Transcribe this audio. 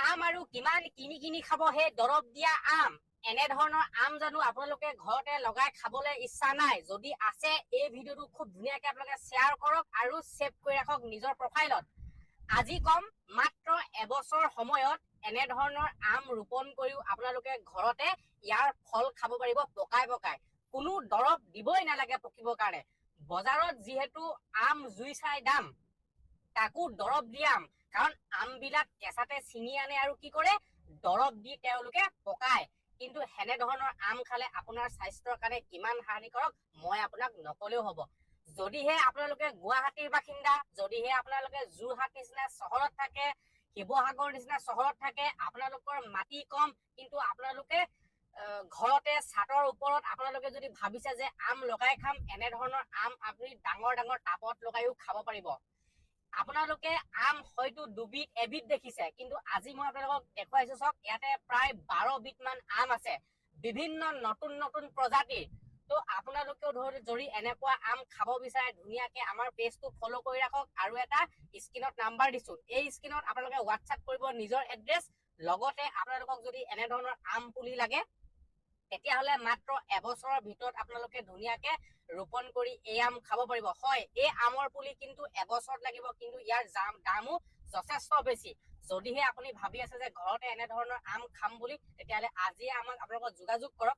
আম আৰু কিমান কিনি কিনি খাব সেই দৰৱ দিয়া আম এনে ধৰণৰ আম জানো আপোনালোকে ঘৰতে লগাই খাবলৈ ইচ্ছা নাই? যদি আছে এই ভিডিঅ'টো খুব ধুনীয়াকে আপোনালোকে শ্বেয়াৰ কৰক আৰু সেভ কৰি ৰাখক নিজৰ প্ৰফাইলত। আজি কম মাত্ৰ এবছৰ সময়ত এনে ধৰণৰ আম ৰোপণ কৰিও আপোনালোকে ঘৰতে ইয়াৰ ফল খাব পাৰিব পকাই পকাই। কোনো দৰৱ দিবই নালাগে পকিবৰ কাৰণে। বজাৰত যিহেতু আম জুই চাই দাম, তাকো দৰৱ দি আম, কাৰণ আমবিলাক কেঁচাতে ছিঙি আনে আৰু কি কৰে দৰৱ দি তেওঁলোকে পকায়। কিন্তু হেনে ধৰণৰ আম খালে আপোনাৰ স্বাস্থ্যৰ কাৰণে কিমান হানিকাৰক মই আপোনাক নকলেও হ'ব। যদিহে আপোনালোকে গুৱাহাটীৰ বাসিন্দা, যদিহে আপোনালোকে যোৰহাট নিচিনা চহৰত থাকে, শিৱসাগৰ নিচিনা চহৰত থাকে, আপোনালোকৰ মাটি কম কিন্তু আপোনালোকে ঘৰতে ছাদৰ ওপৰত আপোনালোকে যদি ভাবিছে যে আম লগাই খাম, এনে ধৰণৰ আম আপুনি ডাঙৰ ডাঙৰ টাবত লগাইও খাব পাৰিব। আপোনালোকে আম হয়তো দুবিধ এবিধ দেখিছে, কিন্তু আজি মই আপোনালোকক দেখুৱাইছো চাওক, ইয়াতে প্ৰায় 12 বিধ মান আম আছে, বিভিন্ন নতুন নতুন প্ৰজাতিৰ। তো আপোনালোকেও যদি এনেকুৱা আম খাব বিচাৰে ধুনীয়াকে আমাৰ পেজটো ফলো কৰি ৰাখক। আৰু এটা স্ক্ৰীনত নাম্বাৰ দিছো, এই স্ক্ৰীনত আপোনালোকে হোৱাটছআপ কৰিব নিজৰ এড্ৰেছ, লগতে আপোনালোকক যদি এনে ধৰণৰ আম পুলি লাগে তেতিয়াহ'লে মাত্ৰ এবছৰৰ ভিতৰত আপোনালোকে ধুনীয়াকে ৰোপণ কৰি এই আম খাব পাৰিব। হয়, এই আমৰ পুলি কিন্তু এবছৰত লাগিব, কিন্তু ইয়াৰ দামো যথেষ্ট বেছি। যদিহে আপুনি ভাবি আছে যে ঘৰতে এনে ধৰণৰ আম খাম বুলি, তেতিয়াহ'লে আজিয়ে আপোনালোকক যোগাযোগ কৰক।